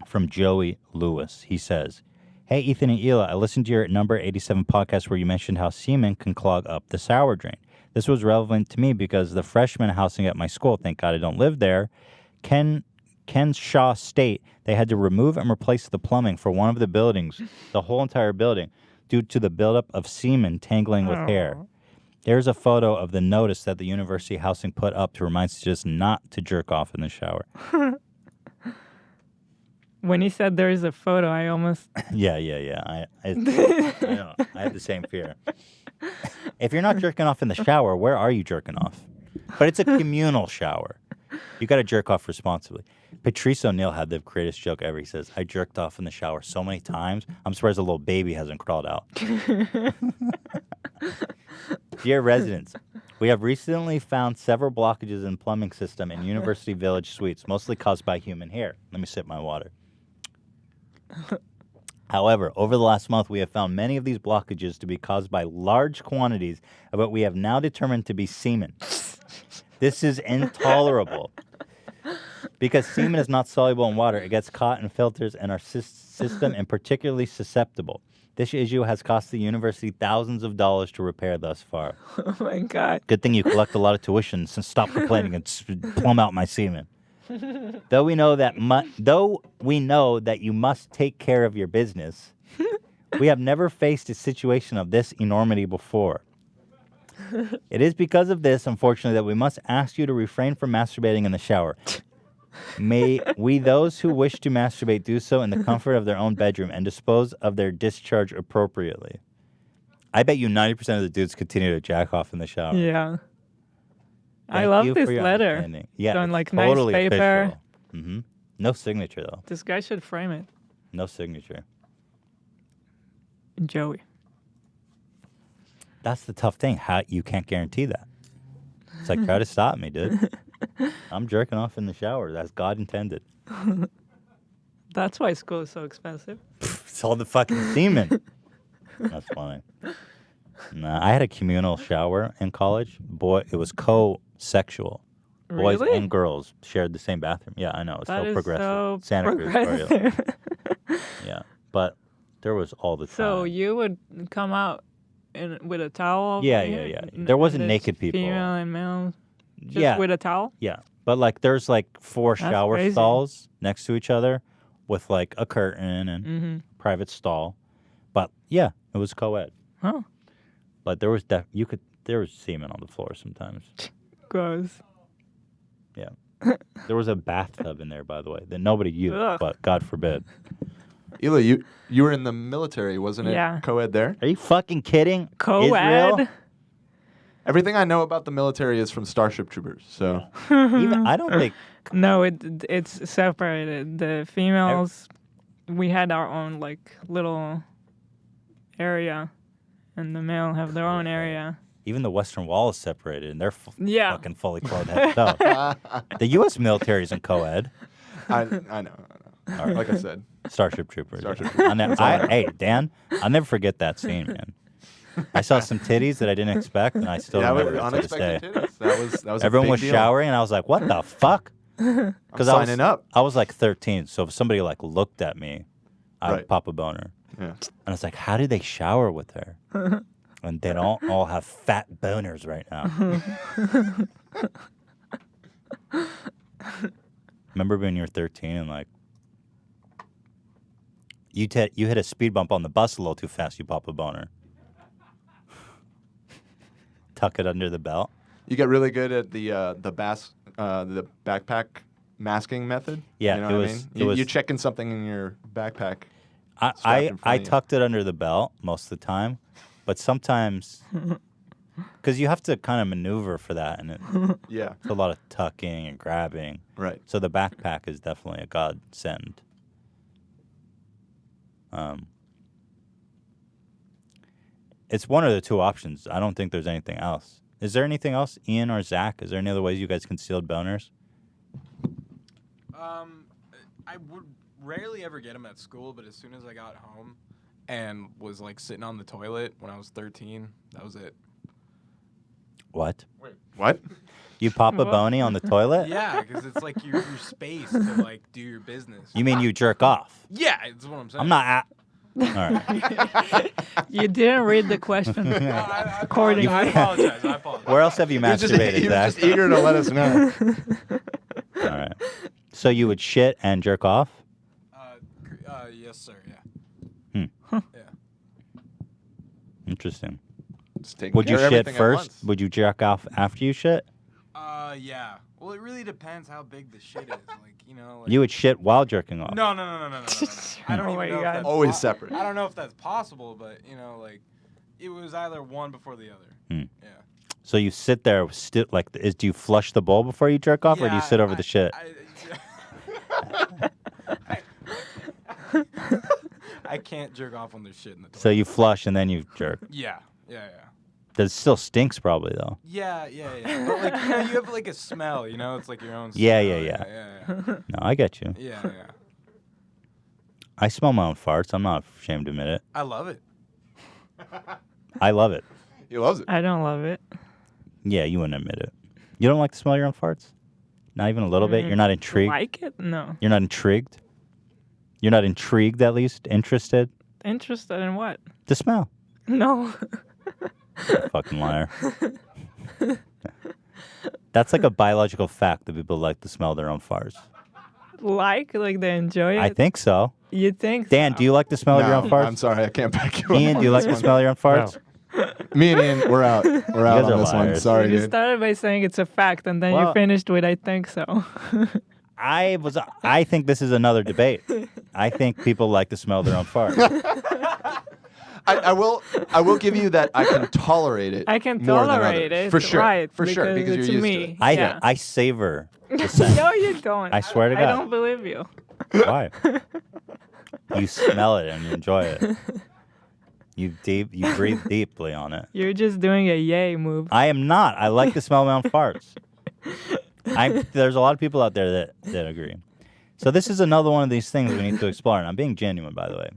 from Joey Lewis. He says, "Hey, Ethan and Hila, I listened to your number 87 podcast where you mentioned how semen can clog up the shower drain. This was relevant to me because the freshman housing at my school, thank God I don't live there, Shaw State, they had to remove and replace the plumbing for one of the buildings, the whole entire building, due to the buildup of semen tangling with hair. There's a photo of the notice that the university housing put up to remind students not to jerk off in the shower." When he said there is a photo, I almost... Yeah. I know. I had the same fear. If you're not jerking off in the shower, where are you jerking off? But it's a communal shower. You got to jerk off responsibly. Patrice O'Neill had the greatest joke ever. He says, "I jerked off in the shower so many times, I'm surprised a little baby hasn't crawled out." Dear residents, we have recently found several blockages in plumbing system in University Village suites, mostly caused by human hair. Let me sip my water. However, over the last month, we have found many of these blockages to be caused by large quantities of what we have now determined to be semen. This is intolerable. Because semen is not soluble in water, it gets caught in filters and our system and particularly susceptible. This issue has cost the university thousands of dollars to repair thus far. Oh, my God. Good thing you collect a lot of tuition, so stop complaining and plumb out my semen. Though we know that you must take care of your business, we have never faced a situation of this enormity before. It is because of this, unfortunately, that we must ask you to refrain from masturbating in the shower. May we, those who wish to masturbate, do so in the comfort of their own bedroom and dispose of their discharge appropriately. I bet you 90% of the dudes continue to jack off in the shower. Yeah. I Thank love you this for your letter. understanding. Yeah, Done it's like totally nice paper. official. Mm-hmm. No signature, though. This guy should frame it. No signature. Joey. That's the tough thing. How you can't guarantee that. It's like, try to stop me, dude. I'm jerking off in the shower. That's God intended. That's why school is so expensive. It's all the fucking semen. That's funny. Nah, I had a communal shower in college. Boy, it was co-sexual. Boys Really? and girls shared the same bathroom. Yeah, I know. It's That so is progressive. so Santa Cruz. progressive. Yeah, but there was all the time. So you would come out with a towel? Yeah. There wasn't and naked it's people. Female and male? Just Yeah. with a towel? Yeah, but like there's like 4 That's shower crazy. stalls next to each other with like a curtain and private stall. But yeah, it was co-ed. Huh. But there was there was semen on the floor sometimes. Gross. Yeah. There was a bathtub in there, by the way, that nobody used, Ugh. but God forbid. Hila, you were in the military, wasn't it? Yeah. Co-ed there? Are you fucking kidding? Co-ed? Israel? Everything I know about the military is from Starship Troopers, so... Even I don't think No, it's separated. The females, we had our own like little area, and the male have their own area. even the Western Wall is separated, and they're Yeah. fucking fully clothed head to toe. The U.S. military is in co-ed. I know. All right. Like I said. Starship Troopers. Starship Troopers. Hey, Dan, I'll never forget that scene, man. I saw some titties that I didn't expect, and I still Yeah, remember but it to this day. unexpected titties. That was Everyone a big was deal. showering, and I was like, "What the fuck?" I'm I was signing up. I was like 13, so if somebody like looked at me, I would Right. pop a boner. Yeah. And it's like, how do they shower with her? And they don't all have fat boners right now. Remember when you were 13 and like you hit a speed bump on the bus a little too fast, you pop a boner. Tuck it under the belt. You get really good at the backpack masking method. Yeah, you know it what was- I mean. it was- You're checking something in your backpack. strapped I in front of you. tucked it under the belt most of the time, but sometimes because you have to kind of maneuver for that, and Yeah. it's a lot of tucking and grabbing. Right. So the backpack is definitely a godsend. It's one of the two options. I don't think there's anything else. Is there anything else, Ian or Zach? Is there any other ways you guys concealed boners? I would rarely ever get them at school, but as soon as I got home and was like sitting on the toilet when I was 13, that was it. What? What? You pop a What? bony on the toilet? Yeah, because it's like your space to like do your business. You mean you jerk off? Yeah, that's what I'm saying. I'm not. All right. You didn't read the question. I According- apologize. I apologize. Where else have you He was masturbated, Zach? just eager to let us know. All right. So you would shit and jerk off? Yes, sir. Yeah. Hmm. Yeah. Interesting. Just taking Would you care of shit everything at first? once. Would you jerk off after you shit? Yeah. Well, it really depends how big the shit is. Like, you know. Like, You would shit while jerking off. No. I don't Oh even my know if God. that's Always separate. I don't know if that's possible, but you know, like, it was either one before the other. Hmm. Yeah. So you sit there, do you flush the bowl before you jerk off, or do you sit over the shit? I can't jerk off when there's shit in the toilet. So you flush and then you jerk. Yeah. That still stinks probably though. Yeah. But like, you know, you have like a smell, you know? It's like your own smell. Yeah. Yeah. No, I get you. Yeah. I smell my own farts. I'm not ashamed to admit it. I love it. I love it. He loves it. I don't love it. Yeah, you wouldn't admit it. You don't like to smell your own farts? Not even a little bit? You're not intrigued? Like it? No. You're not intrigued? You're not intrigued, at least? Interested? Interested in what? The smell. No. Fucking liar. That's like a biological fact that people like to smell their own farts. Like they enjoy it? I think so. You think Dan, so? do you like to smell your No, own farts? I'm sorry, I can't back you up. Ian, do you like to smell your own farts? Me and Ian, we're out. We're out guys on are this one. liars. Sorry, You dude. started by saying it's a fact, and then Well- you finished with "I think so." I think this is another debate. I think people like to smell their own farts. I will give you that I can tolerate it. I can more than tolerate others. it, For sure. right? For sure, because it's you're used me. to it. Yeah. I savor the scent. No, you don't. I swear to I God. don't believe you. Why? You smell it and you enjoy it. You breathe deeply on it. You're just doing a yay move. I am not. I like to smell my own farts. There's a lot of people out there that agree. So this is another one of these things we need to explore. And I'm being genuine, by the way.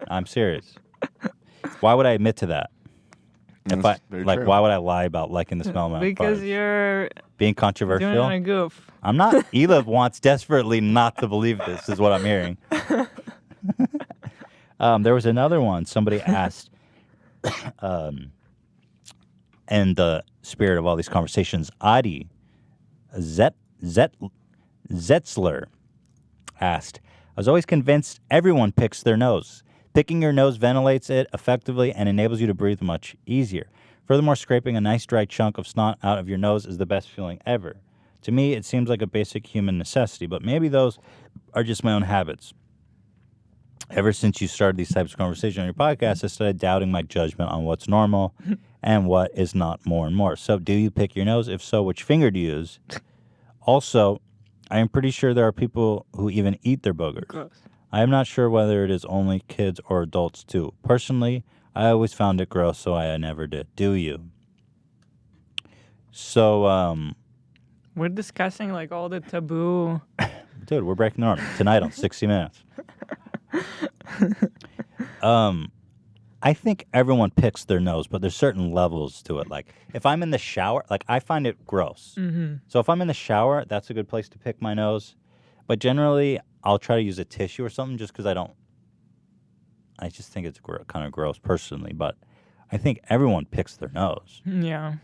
I'm serious. Why would I admit to that? If That's very true. why would I lie about liking the smell of my own Because farts? you're Being doing controversial? it on a goof. I'm not. Ela wants desperately not to believe this, is what I'm hearing. There was another one. Somebody asked, in the spirit of all these conversations, Adi Zetzler asked, I was always convinced everyone picks their nose. Picking your nose ventilates it effectively and enables you to breathe much easier. Furthermore, scraping a nice dry chunk of snot out of your nose is the best feeling ever. To me, it seems like a basic human necessity, but maybe those are just my own habits. Ever since you started these types of conversations on your podcast, I started doubting my judgment on what's normal and what is not more and more. So, do you pick your nose? If so, which finger do you use? Also, I am pretty sure there are people who even eat their boogers. Gross. I am not sure whether it is only kids or adults too. Personally, I always found it gross, so I never did. Do you? So, We're discussing like all the taboo. dude, we're breaking the norm tonight on 60 Minutes. I think everyone picks their nose, but there's certain levels to it. Like, if I'm in the shower, like, I find it gross. Mm-hmm. So if I'm in the shower, that's a good place to pick my nose. But generally, I'll try to use a tissue or something just because I just think it's kind of gross personally. But I think everyone picks their nose. Yeah.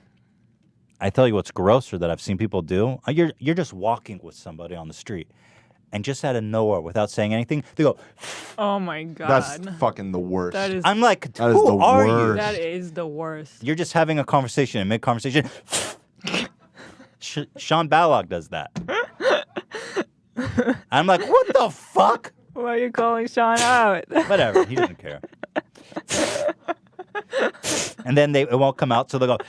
I tell you what's grosser that I've seen people do. You're just walking with somebody on the street, and just out of nowhere, without saying anything, they go. Oh my god. That's fucking the worst. That is I'm like, That is who the are you? worst. that is the worst. You're just having a conversation, and mid-conversation, Sean Balog does that. I'm like, what the fuck? Why are you calling Sean out? Whatever, he doesn't care. And then it won't come out, so they'll go.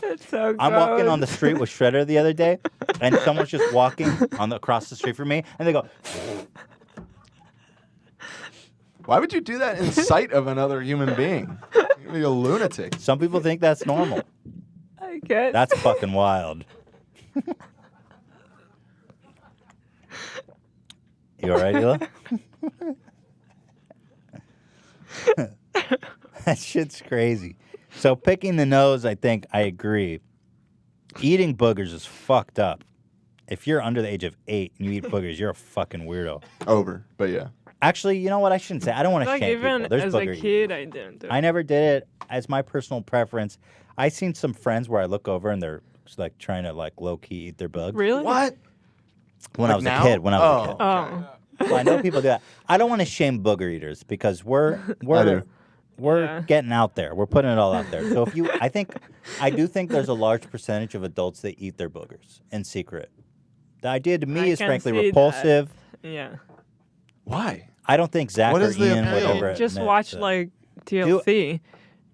It's so gross. I'm walking on the street with Shredder the other day, and someone's just walking across the street from me, and they go. Why would you do that in sight of another human being? You're a lunatic. Some people think that's normal. I get. That's fucking wild. You all right, Hila? That shit's crazy. So picking the nose, I think I agree. Eating boogers is fucked up. If you're under the age of 8 and you eat boogers, you're a fucking weirdo. Over, but yeah. Actually, you know what? I shouldn't say. I don't want to Like shame even people. There's as booger a eaters. kid, I didn't do it. I never did it as my personal preference. I seen some friends where I look over and they're like trying to like low key eat their bugs. Really? What? When I Like was now? a kid. When I was a kid. Oh. So I know people do that. I don't want to shame booger eaters because we're do. Yeah. getting out there. We're putting it all out there. So if you, I do think there's a large percentage of adults that eat their boogers in secret. The idea to me I is can frankly see that. repulsive. Yeah. Why? I don't think Zach What or is the Ian would appeal? ever Just admit watch that. like TLC,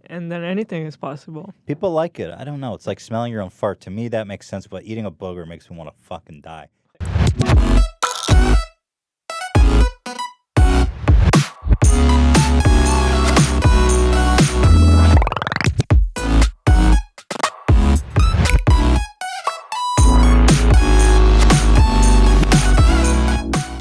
and then anything is possible. People like it. I don't know. It's like smelling your own fart. To me, that makes sense. But eating a booger makes me want to fucking die.